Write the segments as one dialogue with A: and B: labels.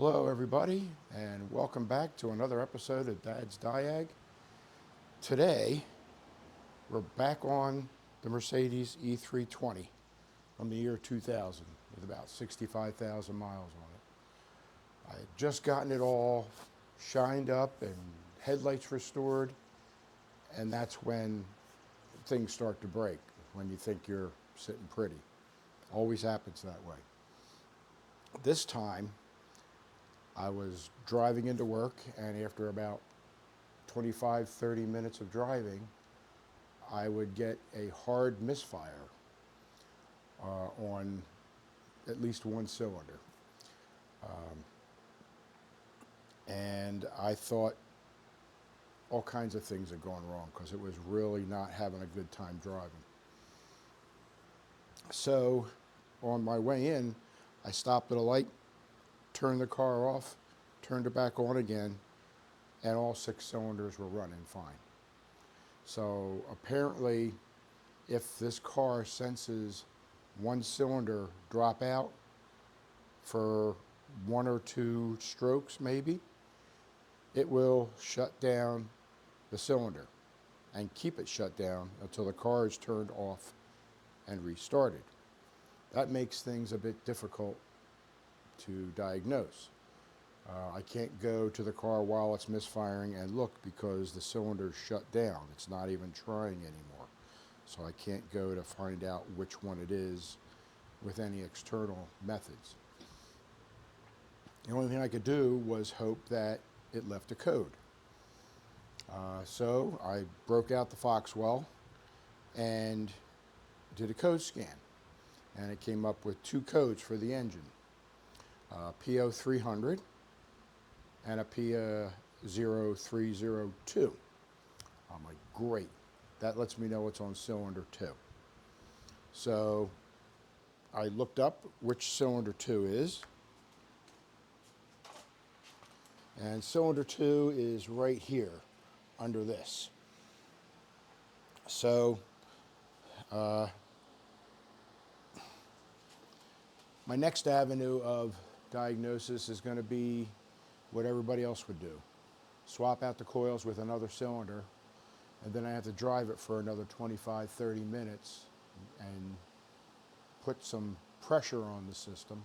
A: Hello everybody, and welcome back to another episode of Dad's Diag. Today, we're back on the Mercedes E320 from the year 2000 with about 65,000 miles on it. I had just gotten it all shined up and headlights restored, and that's when things start to break, when you think you're sitting pretty. Always happens that way. This time, I was driving into work, and after about 25-30 minutes of driving, I would get a hard misfire on at least one cylinder. And I thought all kinds of things had gone wrong because it was really not having a good time driving. So on my way in, I stopped at a light, turned the car off, turned it back on again, and all 6 cylinders were running fine. So apparently, if this car senses one cylinder drop out for 1 or 2 strokes maybe, it will shut down the cylinder and keep it shut down until the car is turned off and restarted. That makes things a bit difficult to diagnose. I can't go to the car while it's misfiring and look because the cylinder's shut down. It's not even trying anymore. So I can't go to find out which one it is with any external methods. The only thing I could do was hope that it left a code. So I broke out the Foxwell and did a code scan. And it came up with 2 codes for the engine. PO300 and a PO0302. I'm like, great. That lets me know it's on cylinder 2. So I looked up which cylinder 2 is. And cylinder 2 is right here under this. So my next avenue of diagnosis is going to be what everybody else would do. Swap out the coils with another cylinder, and then I have to drive it for another 25-30 minutes and put some pressure on the system.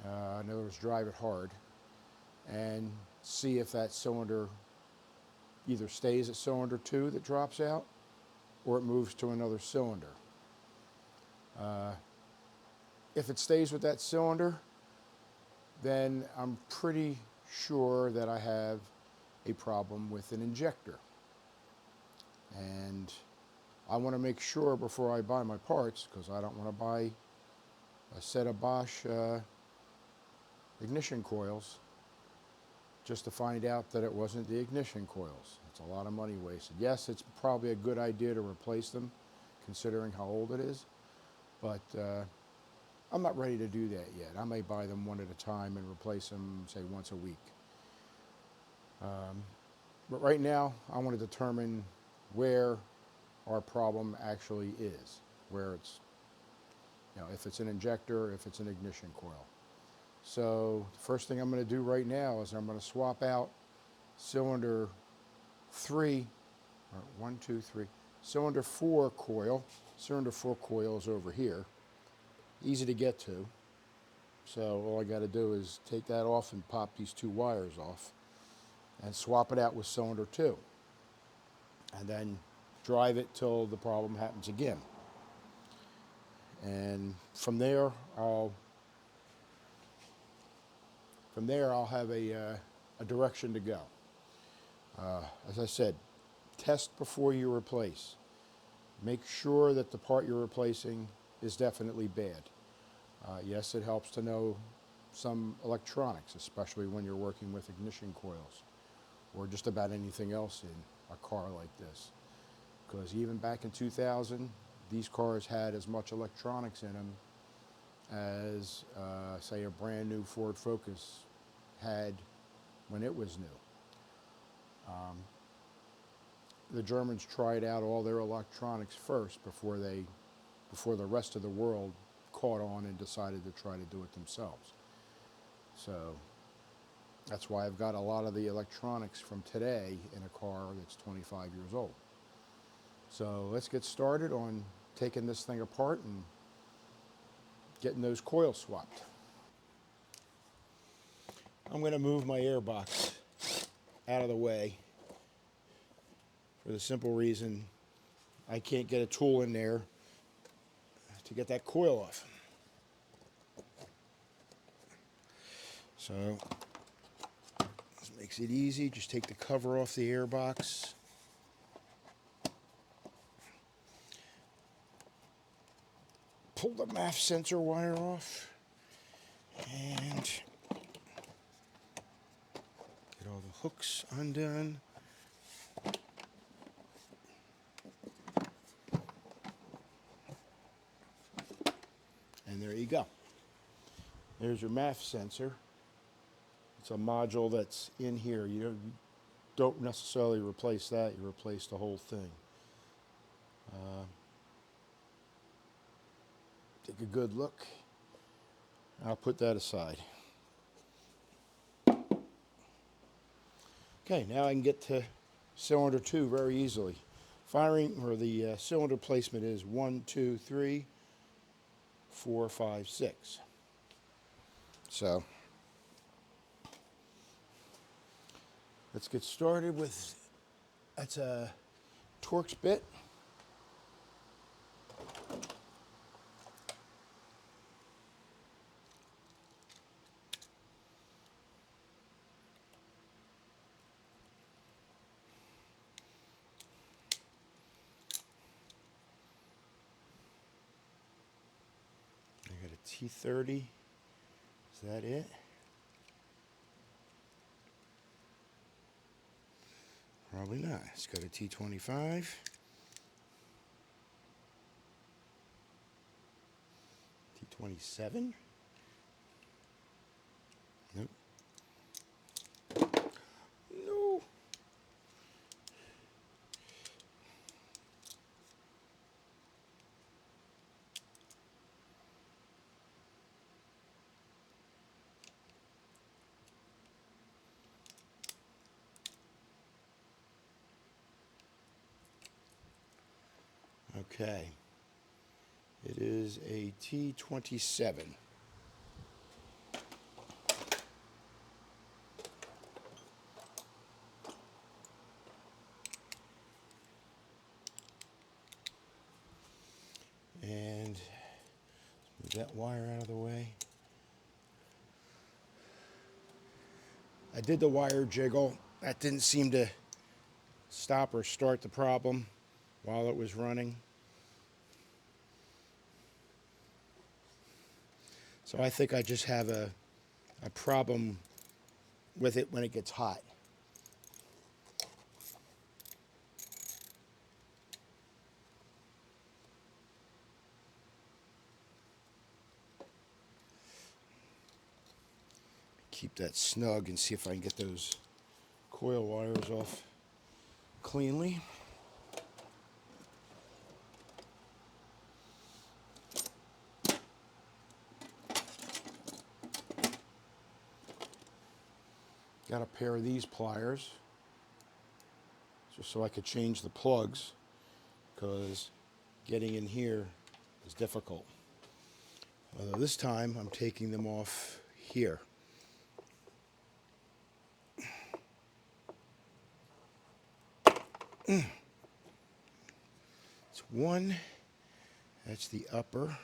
A: In other words, drive it hard and see if that cylinder either stays at cylinder 2 that drops out or it moves to another cylinder. If it stays with that cylinder, then I'm pretty sure that I have a problem with an injector. And I want to make sure before I buy my parts, because I don't want to buy a set of Bosch ignition coils just to find out that it wasn't the ignition coils. It's a lot of money wasted. Yes, it's probably a good idea to replace them, considering how old it is, but I'm not ready to do that yet. I may buy them one at a time and replace them, say, once a week. But right now, I want to determine where our problem actually is, where it's, if it's an injector, if it's an ignition coil. So the first thing I'm going to do right now is I'm going to swap out cylinder 3, or 1, 2, 3, cylinder 4 coil. Cylinder 4 coil is over here. Easy to get to. So all I got to do is take that off and pop these 2 wires off and swap it out with cylinder 2. And then drive it till the problem happens again. And from there I'll have a direction to go. As I said, test before you replace. Make sure that the part you're replacing is definitely bad. Yes, it helps to know some electronics, especially when you're working with ignition coils or just about anything else in a car like this. Because even back in 2000, these cars had as much electronics in them as, say, a brand new Ford Focus had when it was new. The Germans tried out all their electronics first before the rest of the world caught on and decided to try to do it themselves. So That's why I've got a lot of the electronics from today in a car that's 25 years old. So let's get started on taking this thing apart and getting those coils swapped. I'm going to move my air box out of the way for the simple reason I can't get a tool in there to get that coil off. So this makes it easy. Just take the cover off the air box. Pull the MAF sensor wire off and get all the hooks undone. And there you go. There's your MAF sensor. It's a module that's in here. You don't necessarily replace that, you replace the whole thing. Take a good look. I'll put that aside. Okay, now I can get to cylinder 2 very easily. Firing, or the cylinder placement is 1, 2, 3, 4, 5, 6. So let's get started with, that's a Torx bit. I got a T30. Is that it? Probably not. Let's go to T25. T27. Nope. No. Okay. It is a T27. And move that wire out of the way. I did the wire jiggle. That didn't seem to stop or start the problem while it was running. So I think I just have a problem with it when it gets hot. Keep that snug and see if I can get those coil wires off cleanly. Got a pair of these pliers just so I could change the plugs, because getting in here is difficult. Although this time I'm taking them off here. It's one, that's the upper.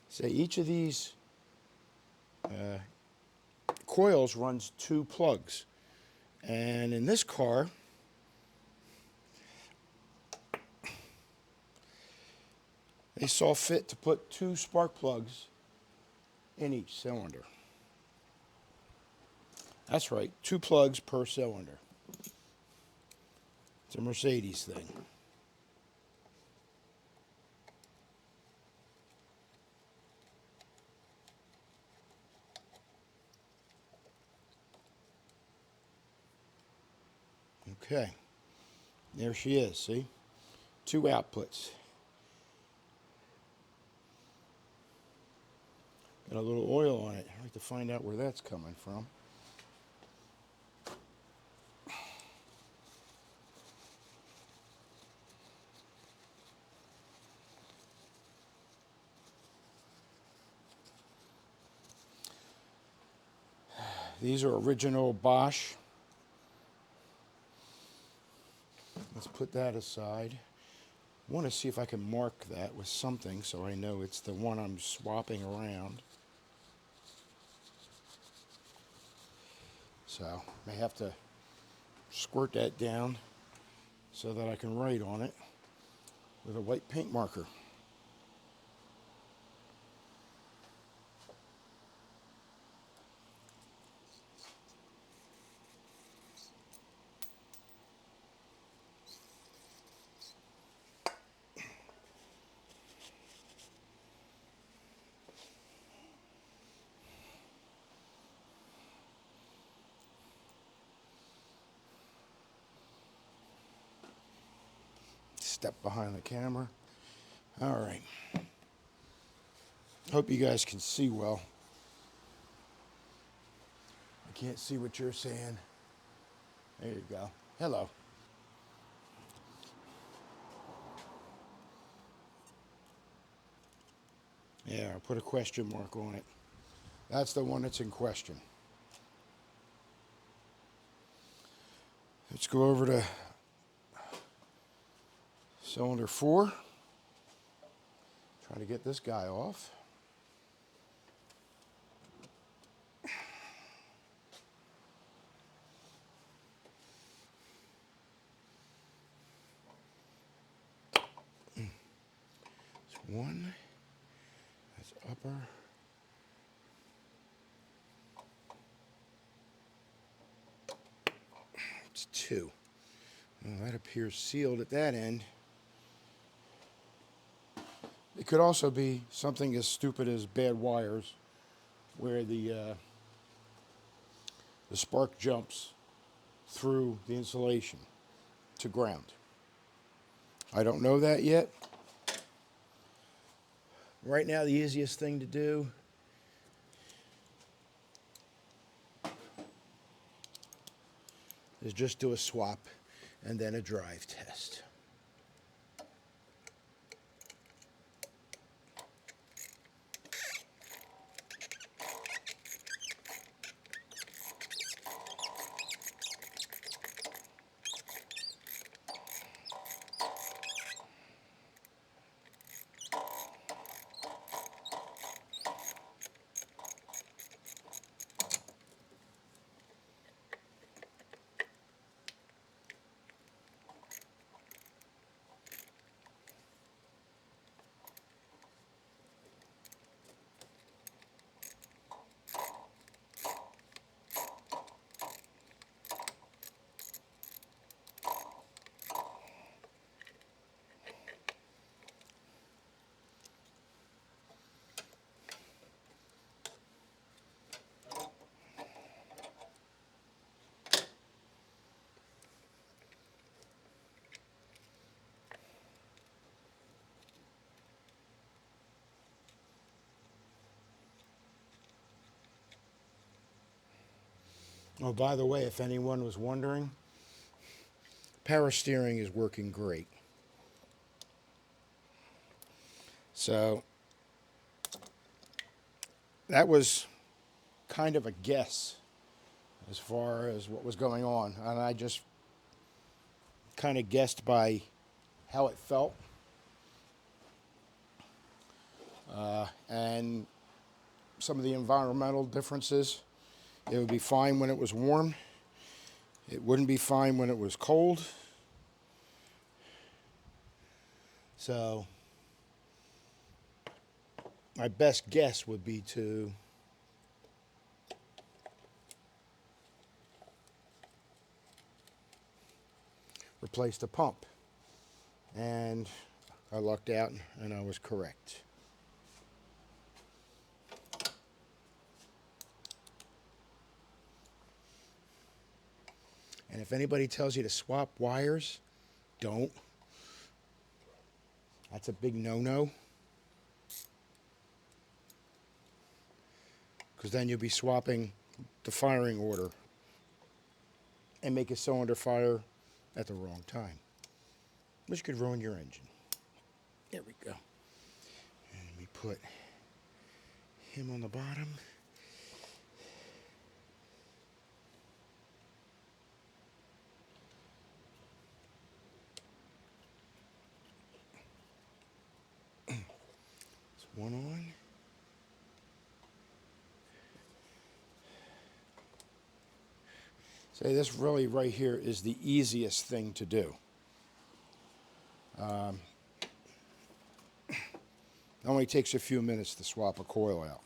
A: So each of these coils runs 2 plugs. And in this car, they saw fit to put 2 spark plugs in each cylinder. That's right, 2 plugs per cylinder. It's a Mercedes thing. Okay, there she is, see? 2 outputs. Got a little oil on it. I'd like to find out where that's coming from. These are original Bosch. Let's put that aside. I want to see if I can mark that with something so I know it's the one I'm swapping around. So may have to squirt that down so that I can write on it with a white paint marker. Step behind the camera. All right. Hope you guys can see well. I can't see what you're saying. There you go. Hello. Yeah, I'll put a question mark on it. That's the one that's in question. Let's go over to cylinder 4. Try to get this guy off. That's one. That's upper. It's 2. Well, that appears sealed at that end. It could also be something as stupid as bad wires, where the spark jumps through the insulation to ground. I don't know that yet. Right now, the easiest thing to do is just do a swap and then a drive test. Oh, by the way, if anyone was wondering, power steering is working great. So that was kind of a guess as far as what was going on. And I just kind of guessed by how it felt. And some of the environmental differences. It would be fine when it was warm. It wouldn't be fine when it was cold. So my best guess would be to replace the pump. And I lucked out and I was correct. And if anybody tells you to swap wires, don't. That's a big no-no. because then you'll be swapping the firing order and make a cylinder fire at the wrong time, which could ruin your engine. There we go. And we put him on the bottom. One on. So this really right here is the easiest thing to do. It only takes a few minutes to swap a coil out.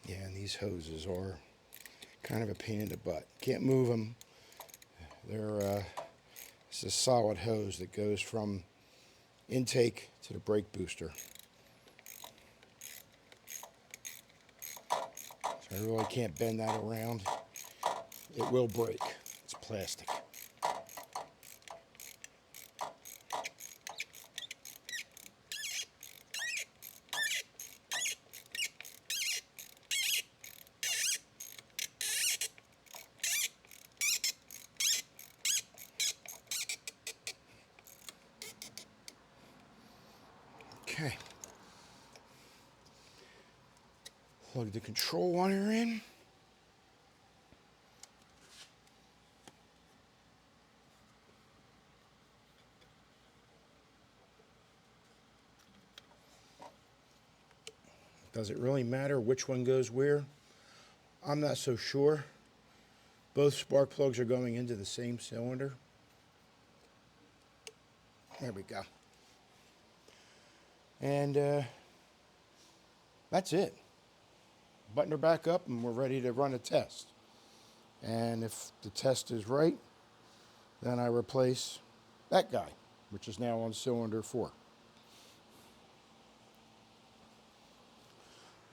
A: Yeah, and these hoses are kind of a pain in the butt. Can't move them. It's a solid hose that goes from intake to the brake booster. So I really can't bend that around. It will break. It's plastic. Okay. Plug the control wire in. Does it really matter which one goes where? I'm not so sure. Both spark plugs are going into the same cylinder. There we go. And that's it. Button her back up and we're ready to run a test. And if the test is right, then I replace that guy, which is now on cylinder 4.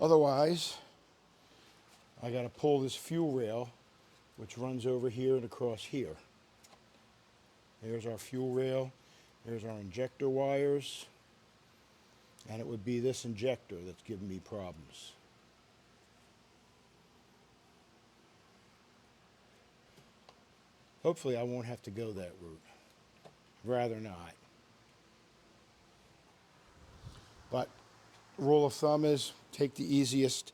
A: Otherwise, I got to pull this fuel rail, which runs over here and across here. There's our fuel rail. There's our injector wires. And it would be this injector that's giving me problems. Hopefully I won't have to go that route. Rather not. But rule of thumb is take the easiest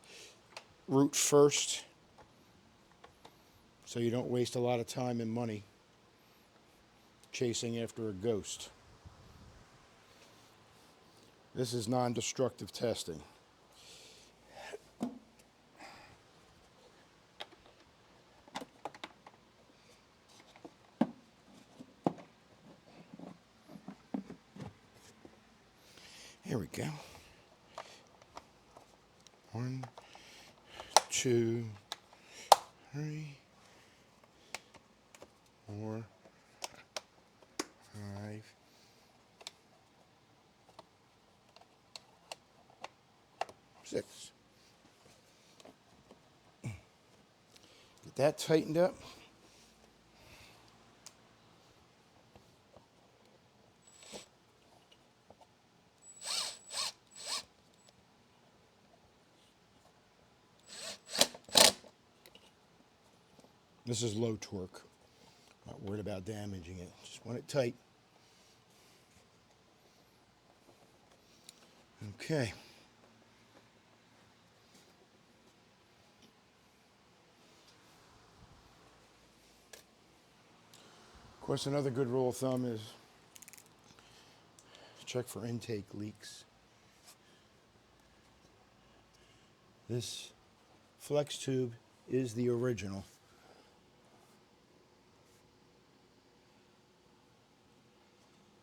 A: route first so you don't waste a lot of time and money chasing after a ghost. This is non-destructive testing. Here we go. 1, 2, 3, 4, 5, 6. Get that tightened up. This is low torque. Not worried about damaging it. Just want it tight. Okay. Of course, another good rule of thumb is check for intake leaks. This flex tube is the original.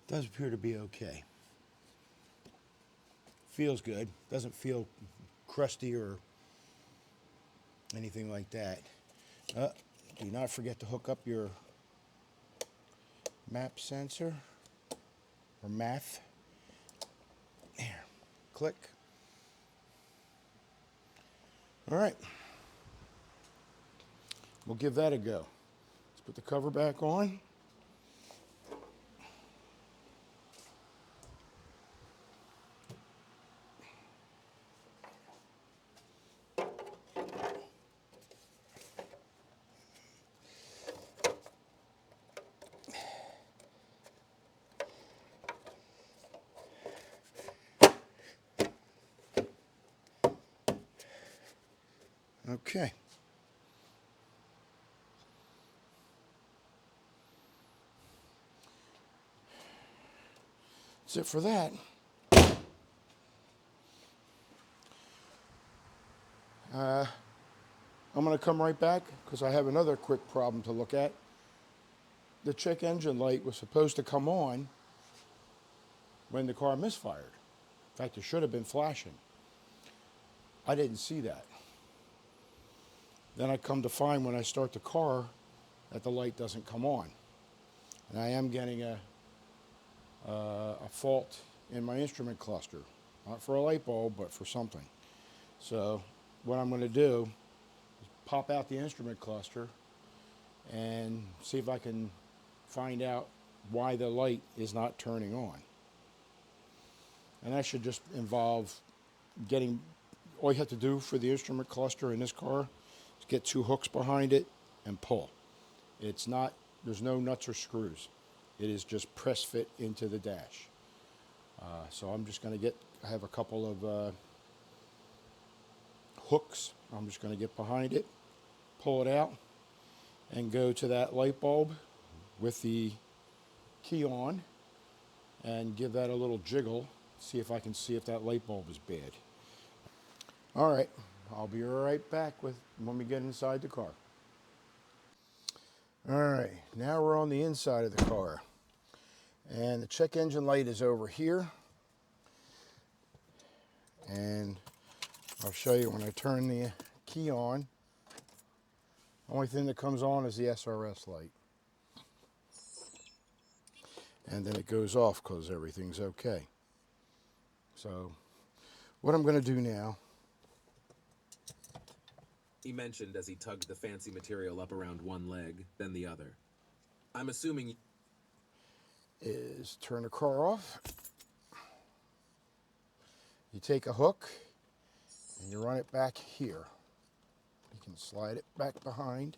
A: Does appear to be okay. Feels good. Doesn't feel crusty or anything like that. Do not forget to hook up your map sensor or MAF. There. Click. All right. We'll give that a go. Let's put the cover back on. Okay. That's it for that. I'm going to come right back because I have another quick problem to look at. The check engine light was supposed to come on when the car misfired. In fact, it should have been flashing. I didn't see that. Then I come to find when I start the car that the light doesn't come on. And I am getting a fault in my instrument cluster. Not for a light bulb, but for something. So what I'm going to do is pop out the instrument cluster and see if I can find out why the light is not turning on. And that should just involve getting, all you have to do for the instrument cluster in this car is get 2 hooks behind it and pull. It's not, there's no nuts or screws. It is just press fit into the dash. So I'm just going to I have a couple of hooks. I'm just going to get behind it, pull it out, and go to that light bulb with the key on and give that a little jiggle, see if I can see if that light bulb is bad. All right, I'll be right back when we get inside the car. All right, now we're on the inside of the car. And the check engine light is over here. And I'll show you when I turn the key on. The only thing that comes on is the SRS light. And then it goes off because everything's okay. So what I'm going to do now.
B: He mentioned as he tugged the fancy material up around one leg, then the other. I'm assuming...
A: is turn the car off. You take a hook and you run it back here. You can slide it back behind.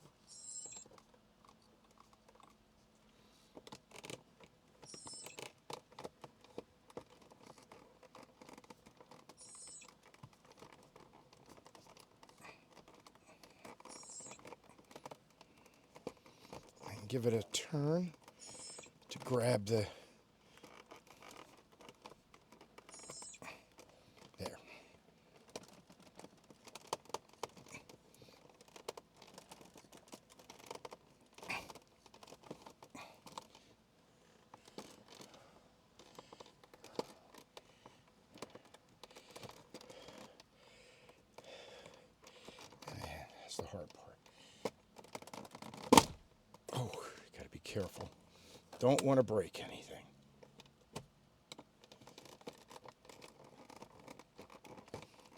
A: And give it a turn to grab the, there. That's the hard part. Oh, you gotta be careful. Don't want to break anything.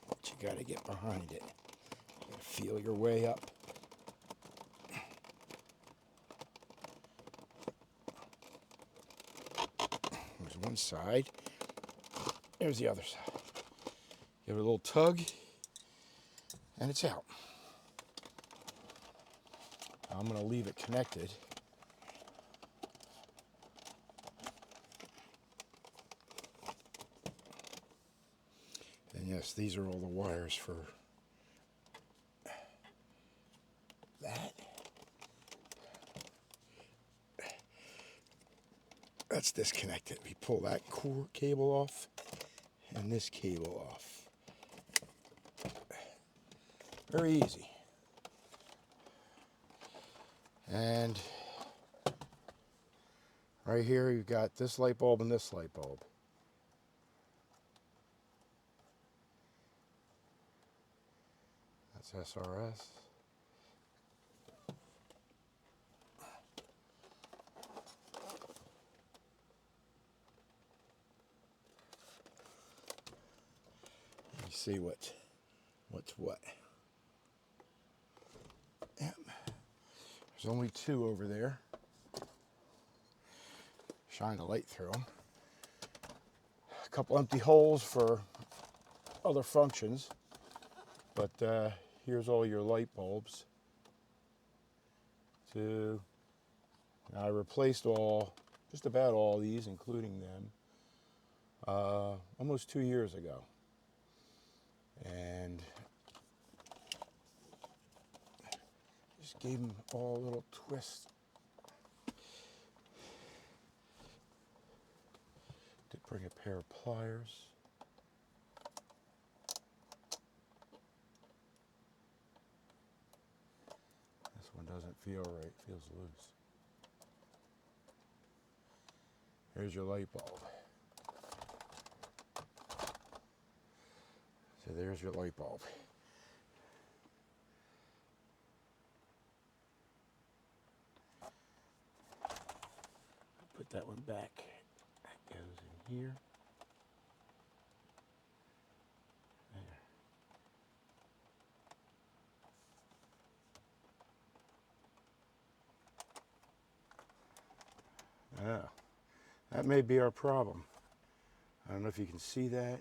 A: But you gotta get behind it. You gotta feel your way up. There's one side. There's the other side. Give it a little tug, and it's out. I'm going to leave it connected. And yes, these are all the wires for that. That's disconnected. We pull that core cable off and this cable off. Very easy. And right here you've got this light bulb and this light bulb. It's SRS. You see what's what. Yep. There's only two over there. Shine a light through them. A couple empty holes for other functions, but here's all your light bulbs. Two. Now, I replaced just about all these, including them, almost 2 years ago, and just gave them all a little twist. Did bring a pair of pliers. This one doesn't feel right, feels loose. Here's your light bulb. So there's your light bulb. Put that one back. That goes in here. There. Oh, that may be our problem. I don't know if you can see that.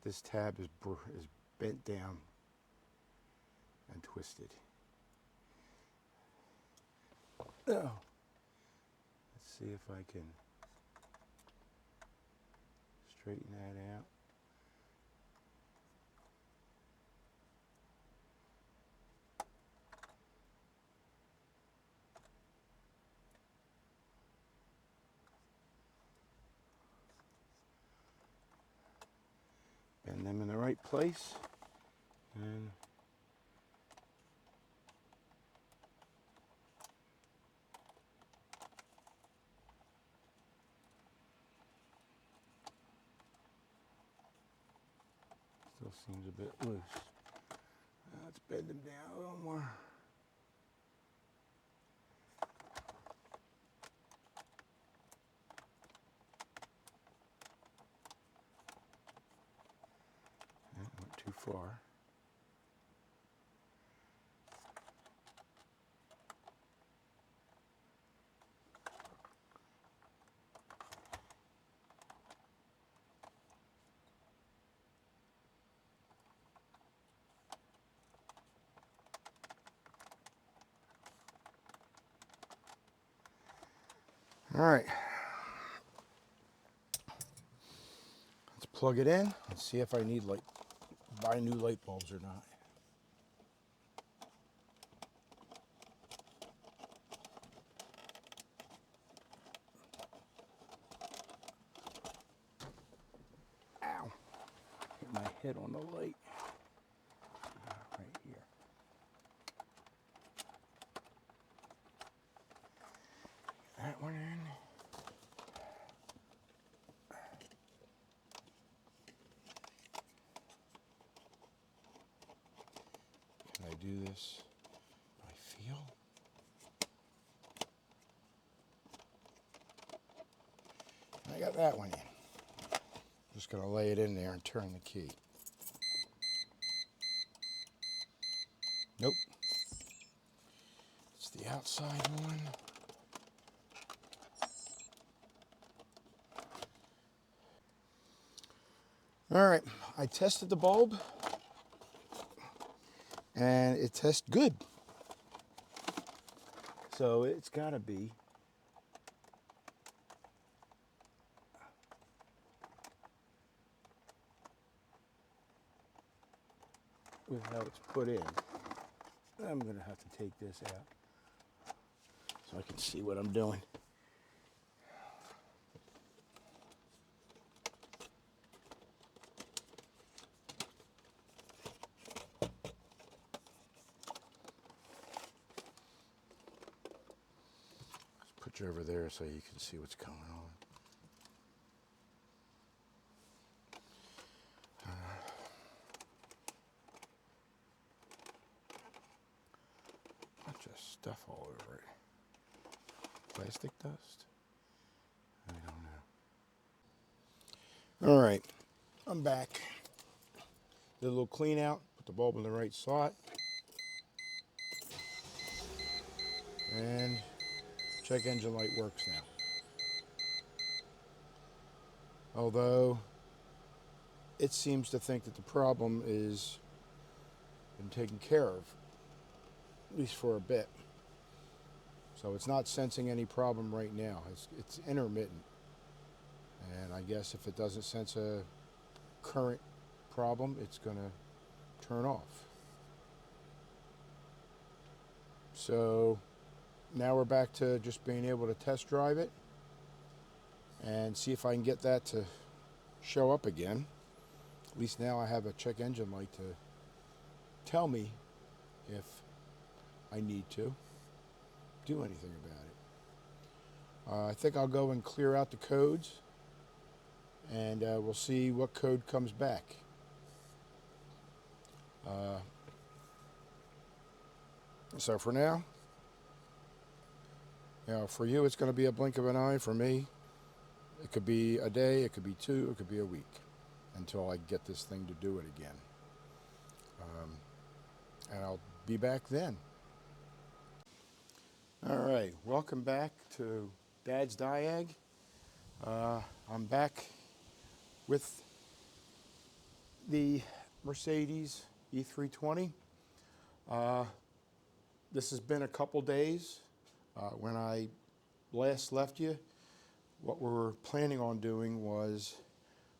A: This tab is bent down and twisted. Oh. Let's see if I can straighten that out. Bend them in the right place. And still seems a bit loose. Let's bend them down a little more. That went too far. All right. Let's plug it in and see if I need buy new light bulbs or not. Ow. Hit my head on the light. Right here. That one in. Can I do this by feel? I got that one in. Just going to lay it in there and turn the key. Nope. It's the outside one. All right, I tested the bulb and it tests good. So it's got to be with how it's put in. I'm going to have to take this out so I can see what I'm doing. Let's put you over there so you can see what's going on. plastic dust? I don't know. All right, I'm back. Did a little clean out, put the bulb in the right slot, and check engine light works now. Although it seems to think that the problem is been taken care of, at least for a bit. So it's not sensing any problem right now. It's intermittent. And I guess if it doesn't sense a current problem, it's going to turn off. So now we're back to just being able to test drive it and see if I can get that to show up again. At least now I have a check engine light to tell me if I need to do anything about it. I think I'll go and clear out the codes, and we'll see what code comes back. So for now, for you it's going to be a blink of an eye. For me, it could be a day, it could be two, it could be a week until I get this thing to do it again. And I'll be back then. All right, welcome back to Dad's Diag. I'm back with the Mercedes E320. This has been a couple days. When I last left you, what we were planning on doing was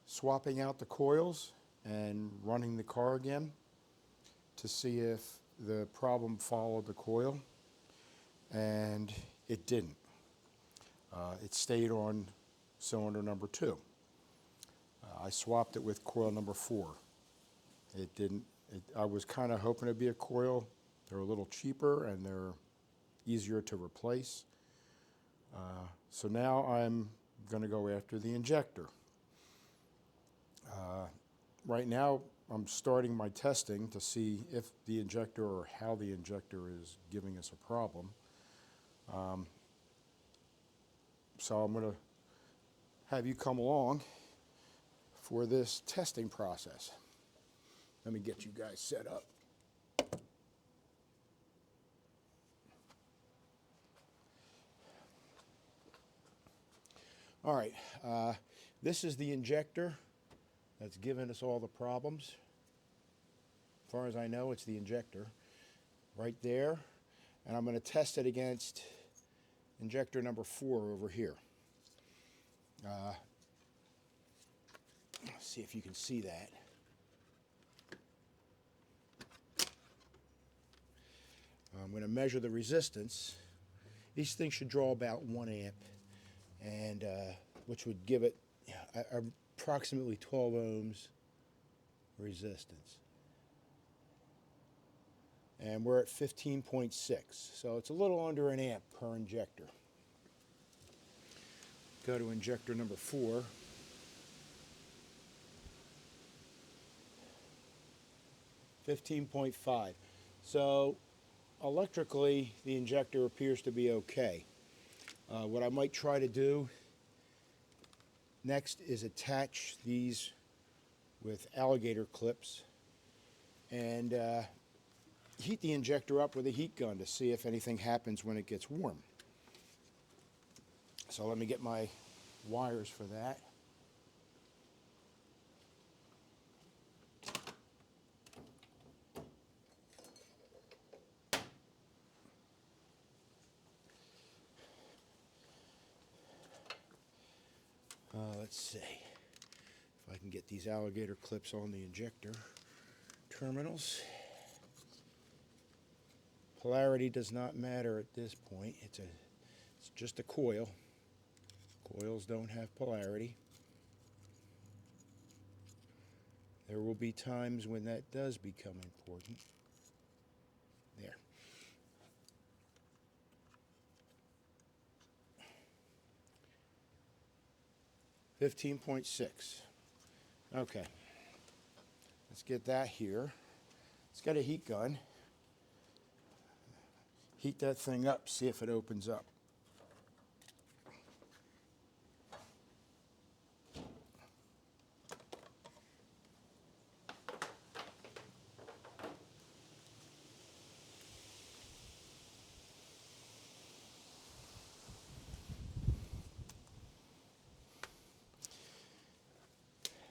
A: swapping out the coils and running the car again to see if the problem followed the coil, and it didn't. It stayed on cylinder number 2. I swapped it with coil number 4. It didn't. I was kind of hoping it'd be a coil. They're a little cheaper and they're easier to replace. So now I'm going to go after the injector. Right now I'm starting my testing to see if the injector or how the injector is giving us a problem. So I'm going to have you come along for this testing process. Let me get you guys set up. All right, this is the injector that's given us all the problems. As far as I know, it's the injector right there. And I'm going to test it against injector number 4 over here. Let's see if you can see that. I'm going to measure the resistance. These things should draw about 1 amp, and which would give it approximately 12 ohms resistance. And we're at 15.6, so it's a little under an amp per injector. Go to injector number 4. $15.5. So electrically, the injector appears to be okay. What I might try to do next is attach these with alligator clips and heat the injector up with a heat gun to see if anything happens when it gets warm. So let me get my wires for that. Let's see if I can get these alligator clips on the injector terminals. Polarity does not matter at this point. It's just a coil. Coils don't have polarity. There will be times when that does become important. There. $15.6. Okay. Let's get that here. Let's get a heat gun. Heat that thing up, see if it opens up.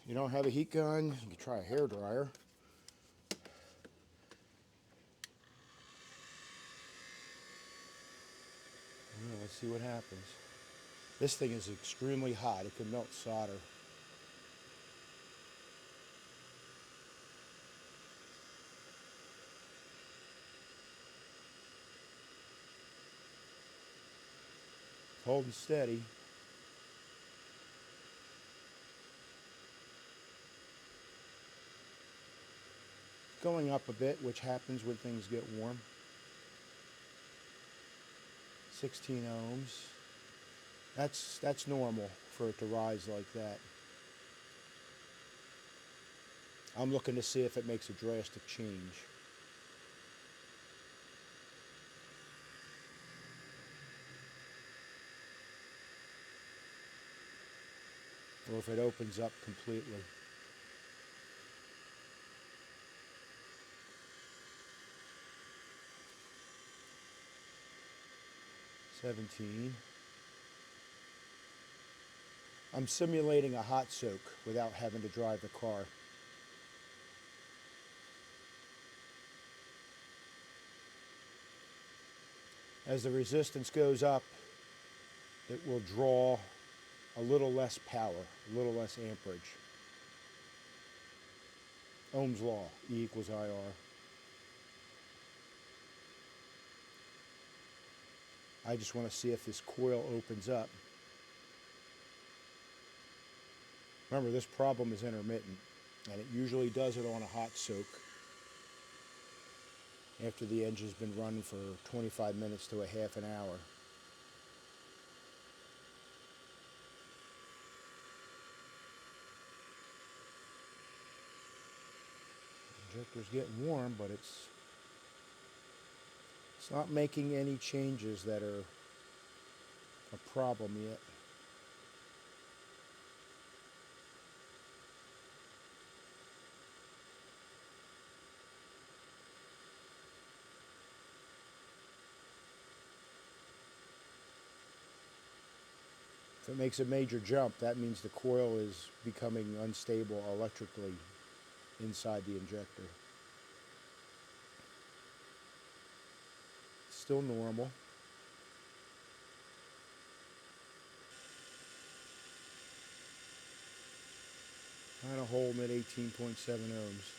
A: You don't have a heat gun, you can try a hair dryer. Let's see what happens. This thing is extremely hot. It can melt solder. It's holding steady. Going up a bit, which happens when things get warm. 16 ohms. That's normal for it to rise like that. I'm looking to see if it makes a drastic change. Or if it opens up completely. $17. I'm simulating a hot soak without having to drive the car. As the resistance goes up, it will draw a little less power, a little less amperage. Ohm's law, E equals IR. I just want to see if this coil opens up. Remember, this problem is intermittent, and it usually does it on a hot soak after the engine's been running for 25 minutes to a half an hour. The injector's getting warm, but it's not making any changes that are a problem yet. If it makes a major jump, that means the coil is becoming unstable electrically inside the injector. Still normal. Kind of holding at 18.7 ohms.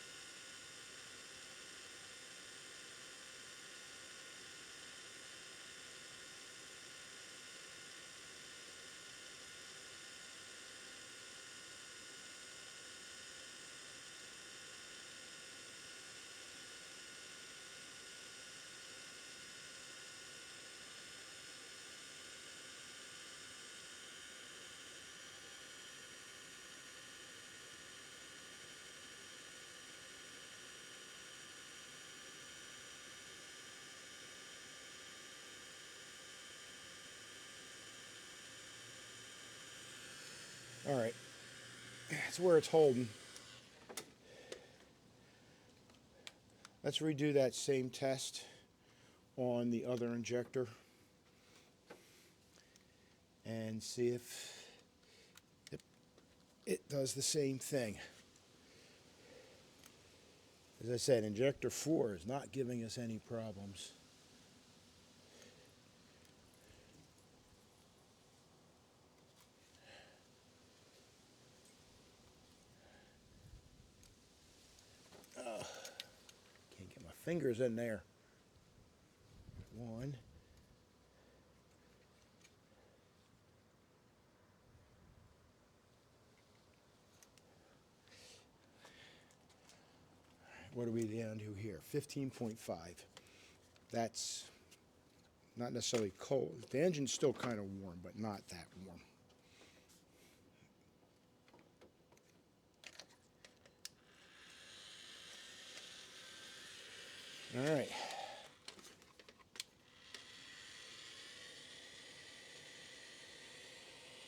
A: All right, that's where it's holding. Let's redo that same test on the other injector and see if it does the same thing. As I said, injector 4 is not giving us any problems. Can't get my fingers in there. One. What are we down to here? 15.5. That's not necessarily cold. The engine's still kind of warm, but not that warm. All right.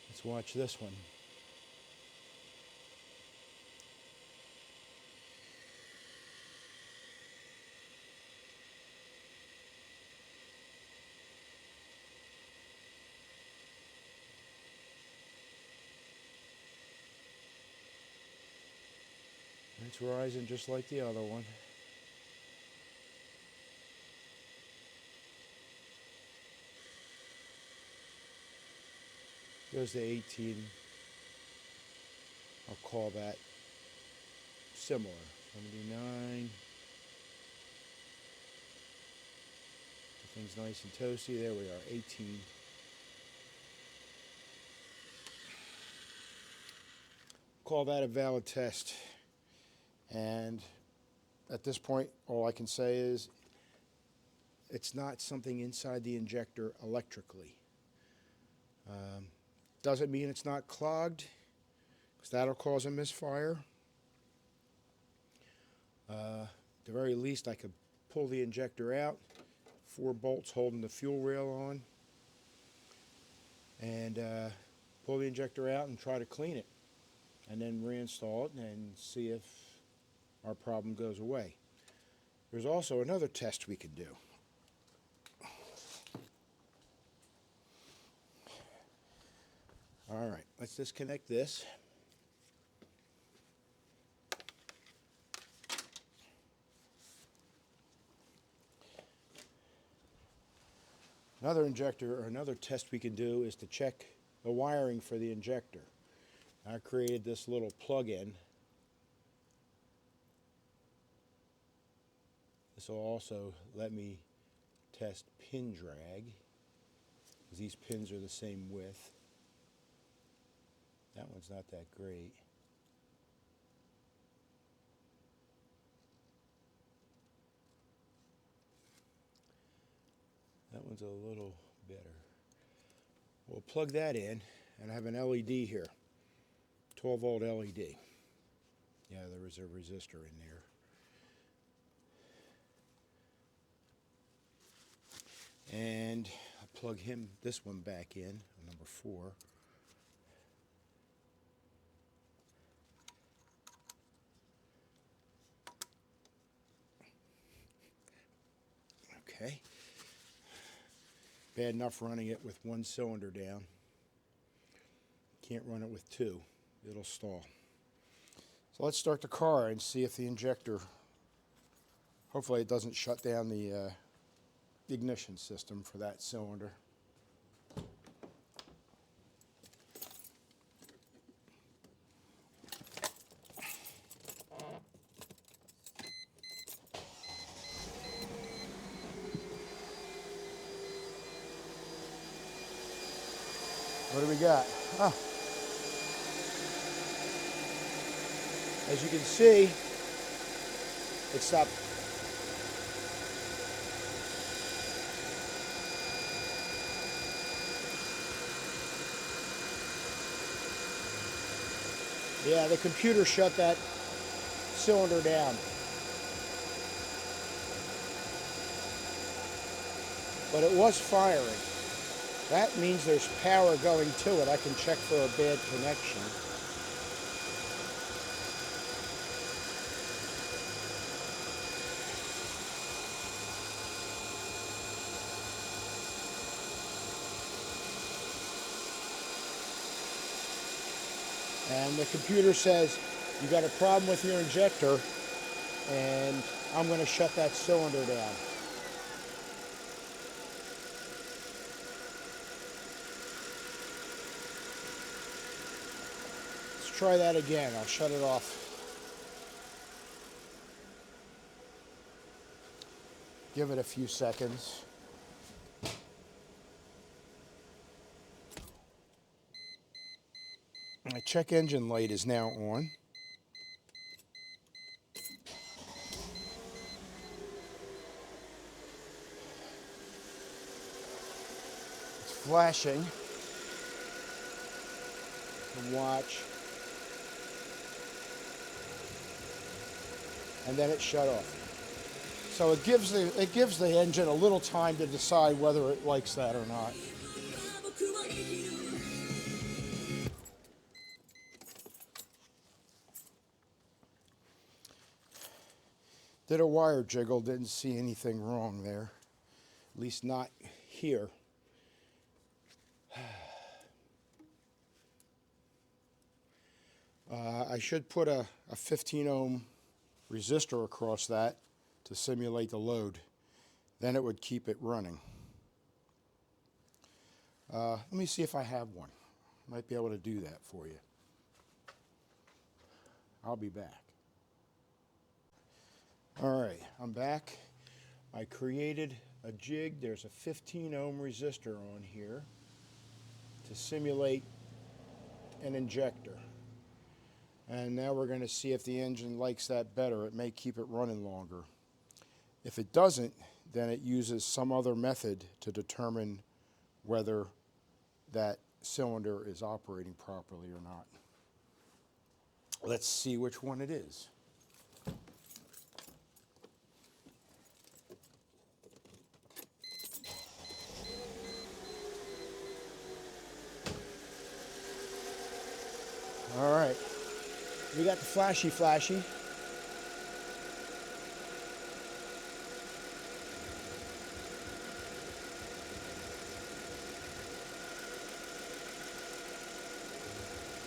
A: Let's watch this one. It's rising just like the other one. Goes to 18. I'll call that similar. 79. Everything's nice and toasty. There we are, 18. Call that a valid test. And at this point, all I can say is it's not something inside the injector electrically. Doesn't mean it's not clogged, because that'll cause a misfire. At the very least, I could pull the injector out, 4 bolts holding the fuel rail on, and pull the injector out and try to clean it, and then reinstall it and see if our problem goes away. There's also another test we could do. All right, let's disconnect this. Another injector, or another test we can do, is to check the wiring for the injector. I created this little plug-in. This will also let me test pin drag, because these pins are the same width. That one's not that great. That one's a little better. We'll plug that in, and I have an LED here, 12-volt LED. Yeah, there is a resistor in there. And I'll plug this one back in, number 4. Okay. Bad enough running it with 1 cylinder down. Can't run it with 2. It'll stall. So let's start the car and see if the injector, hopefully it doesn't shut down the ignition system for that cylinder. What do we got? Oh. As you can see, it stopped. Yeah, the computer shut that cylinder down. But it was firing. That means there's power going to it. I can check for a bad connection. And the computer says, you got a problem with your injector, and I'm going to shut that cylinder down. Let's try that again. I'll shut it off. Give it a few seconds. My check engine light is now on. It's flashing. And watch. And then it shut off. So it gives the engine a little time to decide whether it likes that or not. Did a wire jiggle, didn't see anything wrong there. At least not here. I should put a 15 ohm resistor across that to simulate the load. Then it would keep it running. Let me see if I have one. Might be able to do that for you. I'll be back. All right, I'm back. I created a jig. There's a 15 ohm resistor on here to simulate an injector. And now we're going to see if the engine likes that better. It may keep it running longer. If it doesn't, then it uses some other method to determine whether that cylinder is operating properly or not. Let's see which one it is. All right, we got the flashy.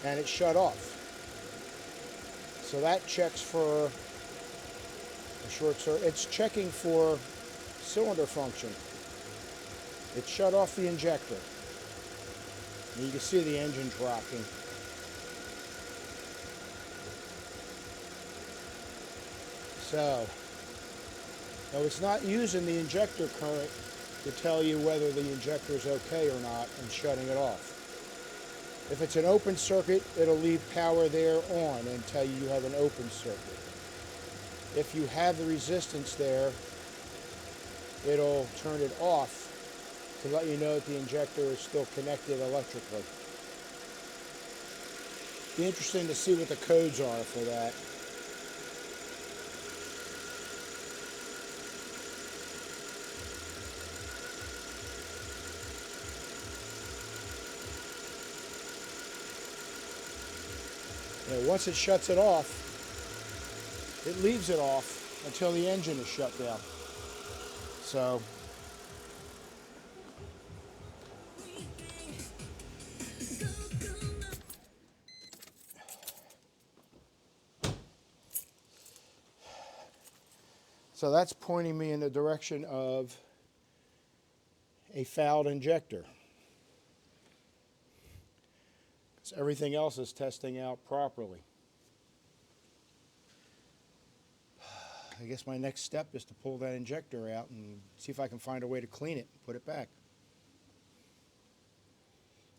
A: And it shut off. So that checks for a short circuit. It's checking for cylinder function. It shut off the injector. And you can see the engine rocking. So, now it's not using the injector current to tell you whether the injector is okay or not and shutting it off. If it's an open circuit, it'll leave power there on and tell you have an open circuit. If you have the resistance there, it'll turn it off to let you know that the injector is still connected electrically. Be interesting to see what the codes are for that. Once it shuts it off, it leaves it off until the engine is shut down. So, that's pointing me in the direction of a fouled injector. So everything else is testing out properly. I guess my next step is to pull that injector out and see if I can find a way to clean it and put it back.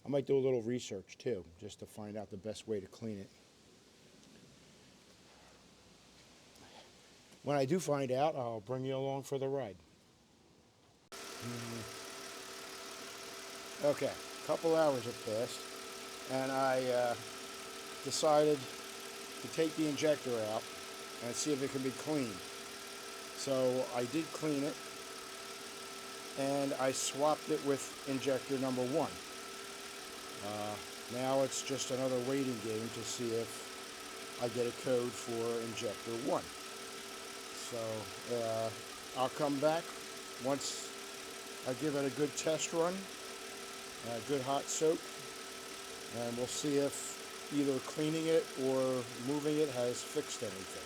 A: I might do a little research too, just to find out the best way to clean it. When I do find out, I'll bring you along for the ride. Okay, a couple hours have passed, and I decided to take the injector out and see if it can be cleaned. So I did clean it, and I swapped it with injector number 1. Now it's just another waiting game to see if I get a code for injector 1. So I'll come back once I give it a good test run, a good hot soak, and we'll see if either cleaning it or moving it has fixed anything.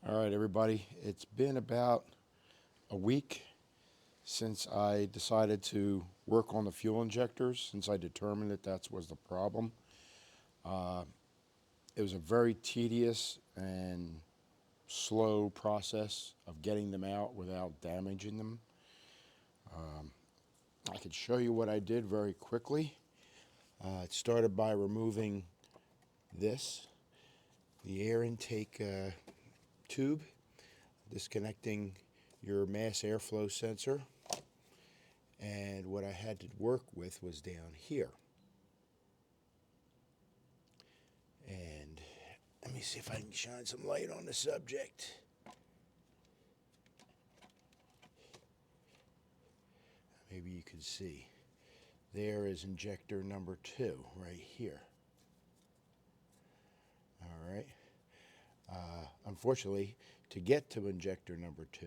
A: All right, everybody, it's been about a week since I decided to work on the fuel injectors, since I determined that was the problem. It was a very tedious and slow process of getting them out without damaging them. I could show you what I did very quickly. It started by removing this, the air intake tube, disconnecting your mass airflow sensor, and what I had to work with was down here. And let me see if I can shine some light on the subject. Maybe you can see. There is injector number 2 right here. All right. Unfortunately, to get to injector number 2,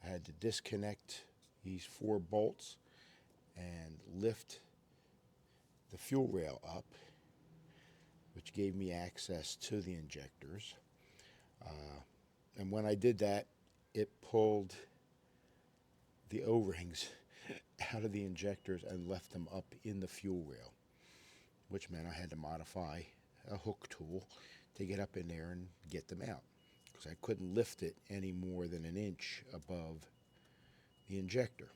A: I had to disconnect these 4 bolts and lift the fuel rail up. which gave me access to the injectors. And when I did that, it pulled the O-rings out of the injectors and left them up in the fuel rail, which meant I had to modify a hook tool to get up in there and get them out, because I couldn't lift it any more than an inch above the injector.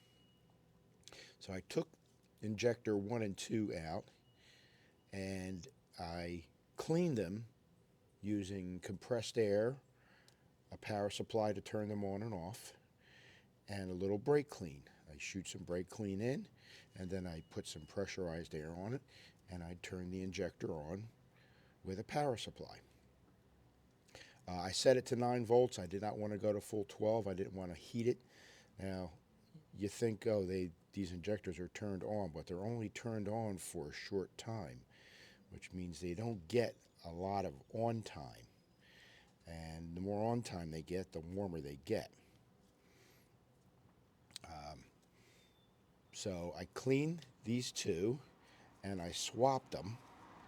A: So I took injector 1 and 2 out, and I cleaned them using compressed air, a power supply to turn them on and off, and a little brake clean. I shoot some brake clean in, and then I put some pressurized air on it, and I turn the injector on with a power supply. I set it to 9 volts. I did not want to go to full 12. I didn't want to heat it. Now, you think, oh, these injectors are turned on, but they're only turned on for a short time, which means they don't get a lot of on time. And the more on time they get, the warmer they get. So I cleaned these two, and I swapped them.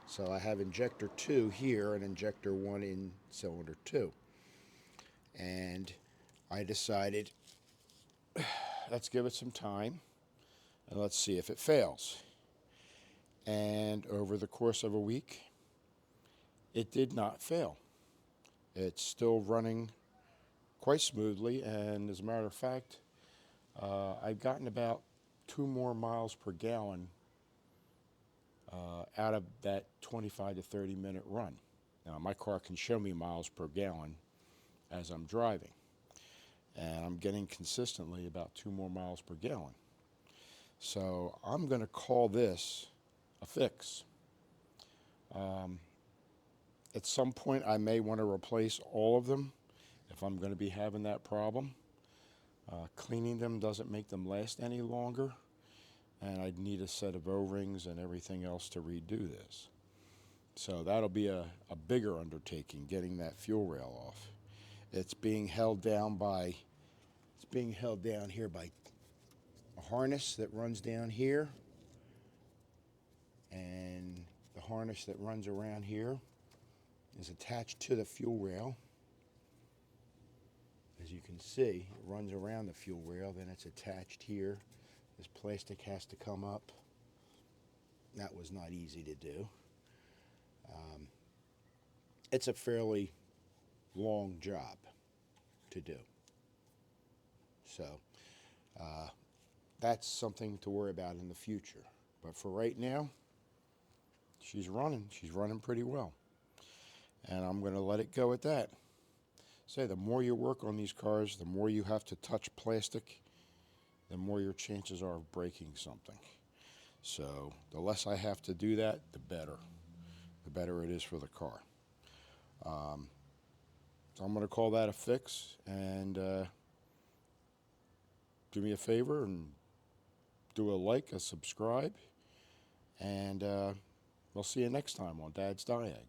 A: So I have injector 2 here and injector 1 in cylinder 2. And I decided, let's give it some time, and let's see if it fails. And over the course of a week, it did not fail. It's still running quite smoothly, and as a matter of fact, I've gotten about 2 more miles per gallon out of that 25 to 30 minute run. Now, my car can show me miles per gallon as I'm driving, and I'm getting consistently about 2 more miles per gallon. So I'm going to call this a fix. At some point, I may want to replace all of them if I'm going to be having that problem. Cleaning them doesn't make them last any longer, and I'd need a set of O-rings and everything else to redo this. So that'll be a bigger undertaking, getting that fuel rail off. It's being held down here by a harness that runs down here, and the harness that runs around here is attached to the fuel rail. As you can see, it runs around the fuel rail, then it's attached here. This plastic has to come up. That was not easy to do. It's a fairly long job to do. So that's something to worry about in the future. But for right now, she's running. She's running pretty well. And I'm going to let it go at that. Say, the more you work on these cars, the more you have to touch plastic, the more your chances are of breaking something. So the less I have to do that, the better. The better it is for the car. So I'm going to call that a fix, and do me a favor and do a like, a subscribe, and we'll see you next time on Dad's Diag.